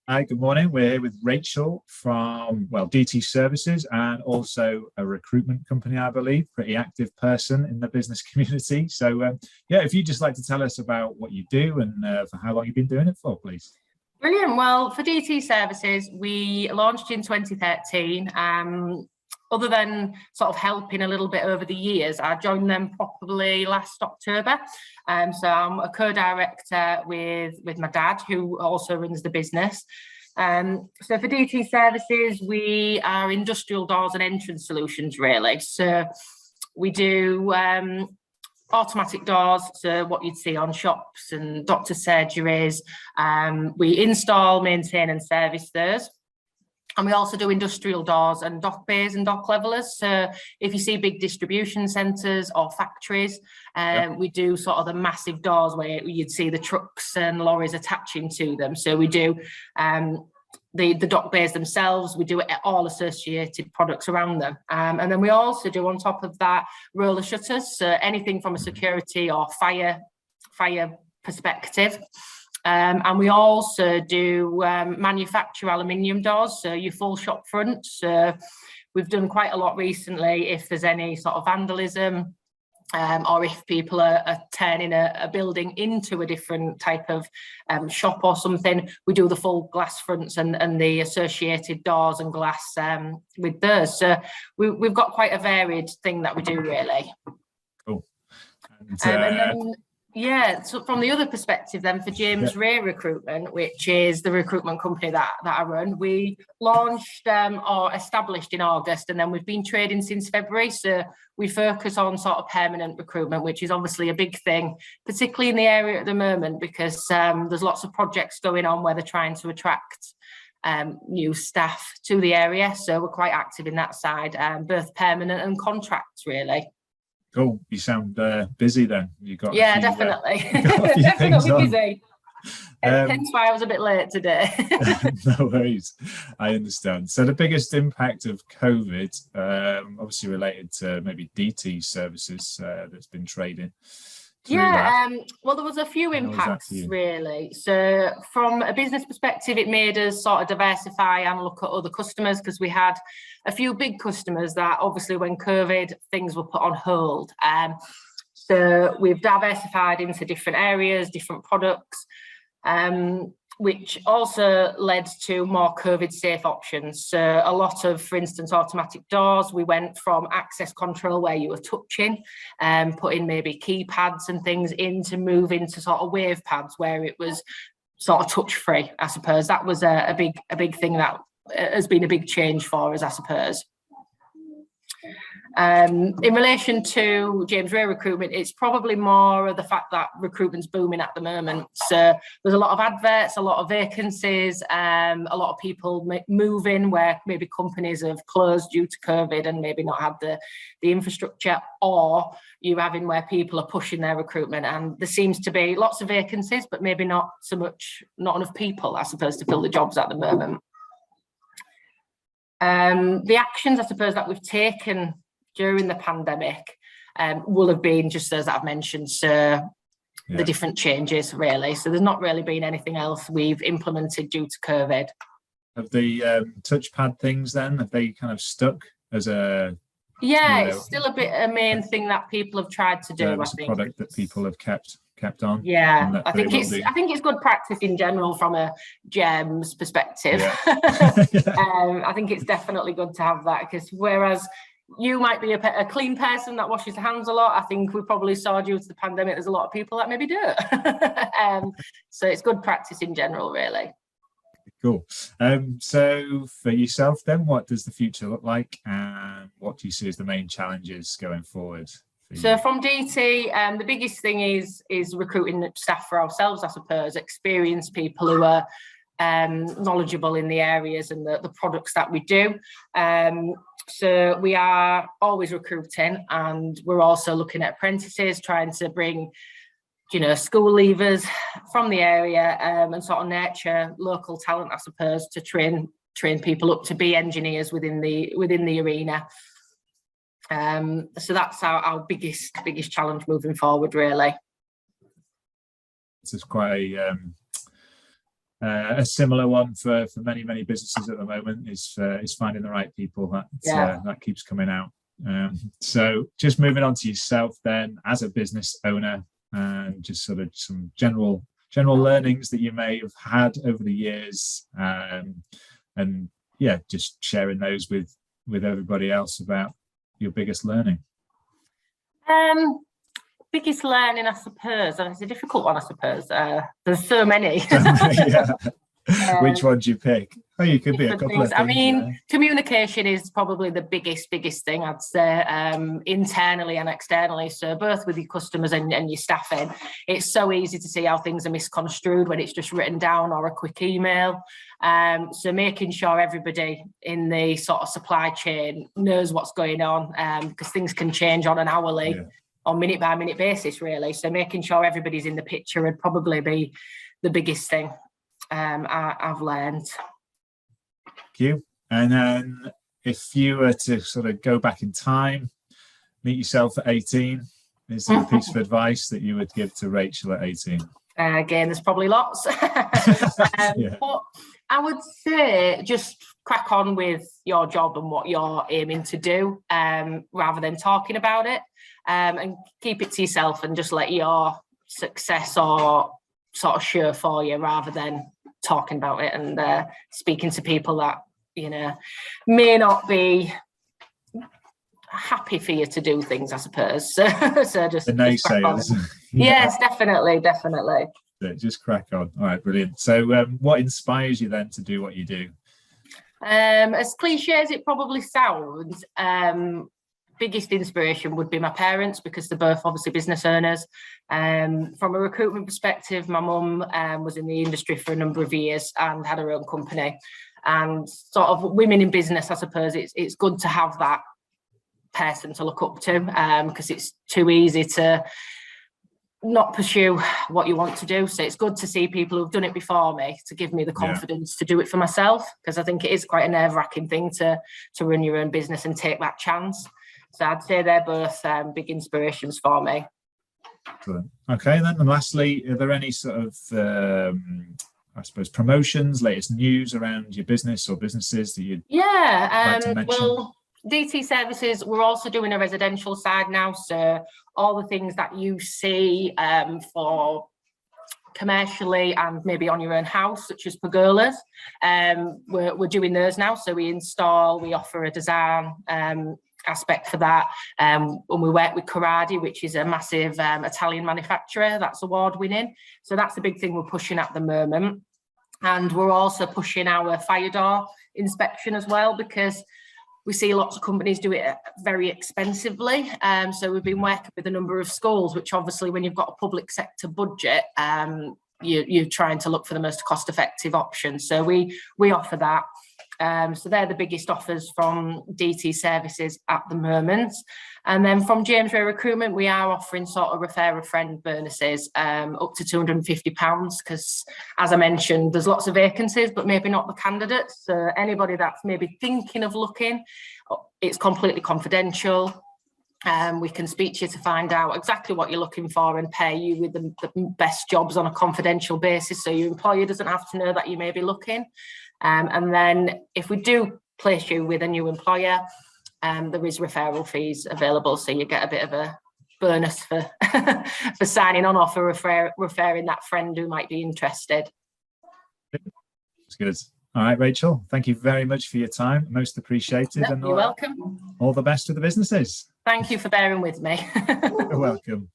Hi, good morning. We're here with Rachel from, DT Services and also a recruitment company, I believe, pretty active person in the business community. So, if you'd just like to tell us about what you do and for how long you've been doing it for, please. Brilliant. Well, for DT Services, we launched in 2013. Other than sort of helping a little bit over the years, I joined them probably last October. So I'm a co-director with my dad, who also runs the business. So for DT Services, we are industrial doors and entrance solutions, really. So we do automatic doors, so what you'd see on shops and doctor surgeries. We install, maintain and service those. And we also do industrial doors and dock bays and dock levelers. So if you see big distribution centres or factories, we do sort of the massive doors where you'd see the trucks and lorries attaching to them. So we do the dock bays themselves. We do all associated products around them. And then we also do, on top of that, roller shutters. So anything from a security or fire perspective. And we also do manufacture aluminium doors, so your full shop front. So we've done quite a lot recently if there's any sort of vandalism or if people are turning a building into a different type of shop or something, we do the full glass fronts and the associated doors and glass with those. So we've got quite a varied thing that we do, really. Cool. And then, so from the other perspective then, for James Ray Recruitment, which is the recruitment company that I run, we launched or established in August, and then we've been trading since February. So we focus on sort of permanent recruitment, which is obviously a big thing, particularly in the area at the moment, because there's lots of projects going on where they're trying to attract new staff to the area. So we're quite active in that side, both permanent and contracts, really. Cool. You sound busy then. You got definitely. Definitely busy. Hence why I was a bit late today. No worries. I understand. So the biggest impact of COVID, obviously related to maybe DT services that's been trading. Well, there was a few impacts, really. So from a business perspective, it made us sort of diversify and look at other customers, because we had a few big customers that obviously when COVID, things were put on hold. So we've diversified into different areas, different products, which also led to more COVID-safe options. So a lot of, for instance, automatic doors, we went from access control where you were touching and putting maybe keypads and things in to move into sort of wave pads where it was sort of touch-free, I suppose. That was a big thing that has been a big change for us, I suppose. In relation to James Ray Recruitment, it's probably more of the fact that recruitment's booming at the moment. So there's a lot of adverts, a lot of vacancies, a lot of people moving where maybe companies have closed due to COVID and maybe not had the infrastructure, or you're having where people are pushing their recruitment, and there seems to be lots of vacancies, but maybe not enough people, I suppose, to fill the jobs at the moment. The actions, I suppose, that we've taken during the pandemic will have been just as I've mentioned, so the different changes, really. So there's not really been anything else we've implemented due to COVID. Have the touchpad things then, have they kind of stuck as a... it's still a main thing that people have tried to do, I think. A product that people have kept on. I think it's good practice in general from a GEMS perspective. I think it's definitely good to have that, because whereas you might be a clean person that washes their hands a lot, I think we probably saw due to the pandemic there's a lot of people that maybe do it. So it's good practice in general, really. Cool. So for yourself then, what does the future look like, and what do you see as the main challenges going forward? So from DT, the biggest thing is recruiting staff for ourselves, I suppose, experienced people who are knowledgeable in the areas and the products that we do. So we are always recruiting, and we're also looking at apprentices, trying to bring, school leavers from the area and sort of nurture local talent, I suppose, to train people up to be engineers within the arena. So that's our biggest challenge moving forward, really. This is quite a similar one for many businesses at the moment is finding the right people. That keeps coming out. So just moving on to yourself then as a business owner, and just sort of some general learnings that you may have had over the years, and yeah, just sharing those with everybody else about your biggest learning. Biggest learning, I suppose, and it's a difficult one, I suppose. There's so many. Which one do you pick? Oh, you could be a couple of things. I mean, communication is probably the biggest thing, I'd say, internally and externally. So both with your customers and your staffing, it's so easy to see how things are misconstrued when it's just written down or a quick email. So making sure everybody in the sort of supply chain knows what's going on, because things can change on an hourly or minute by minute basis, really. So making sure everybody's in the picture would probably be the biggest thing I've learned. Thank you. And then if you were to sort of go back in time, meet yourself at 18, is there a piece of advice that you would give to Rachel at 18? Again, there's probably lots. But I would say just crack on with your job and what you're aiming to do, rather than talking about it, and keep it to yourself and just let your success or sort of show for you rather than talking about it and speaking to people that, you know, may not be happy for you to do things, I suppose. So just the naysayers. Yes, definitely. Just crack on. All right, brilliant. So what inspires you then to do what you do? As cliche as it probably sounds, biggest inspiration would be my parents, because they're both obviously business owners. From a recruitment perspective, my mum was in the industry for a number of years and had her own company. And sort of women in business, I suppose it's good to have that person to look up to, because it's too easy to not pursue what you want to do. So it's good to see people who've done it before me to give me the confidence to do it for myself, because I think it is quite a nerve-wracking thing to run your own business and take that chance. So I'd say they're both big inspirations for me. Excellent. Okay, then, and lastly, are there any sort of, I suppose, promotions, latest news around your business or businesses that you'd like to mention? Well, DT Services, we're also doing a residential side now. So all the things that you see for commercially and maybe on your own house, such as pergolas, we're doing those now. So we offer a design aspect for that, and we work with Corradi, which is a massive Italian manufacturer that's award winning. So that's the big thing we're pushing at the moment. And we're also pushing our fire door inspection as well, because we see lots of companies do it very expensively. So we've been working with a number of schools, which obviously when you've got a public sector budget, you're trying to look for the most cost effective option. So we offer that. So they're the biggest offers from DT Services at the moment. And then from James Ray Recruitment, we are offering sort of refer a friend bonuses up to £250, because as I mentioned, there's lots of vacancies, but maybe not the candidates. So anybody that's maybe thinking of looking, it's completely confidential. We can speak to you to find out exactly what you're looking for and pay you with the best jobs on a confidential basis, so your employer doesn't have to know that you may be looking. And then if we do place you with a new employer, there is referral fees available, so you get a bit of a bonus for for signing on or for referring that friend who might be interested. That's good. All right, Rachel, thank you very much for your time. Most appreciated. No, and you're welcome. All the best to the businesses. Thank you for bearing with me. You're welcome.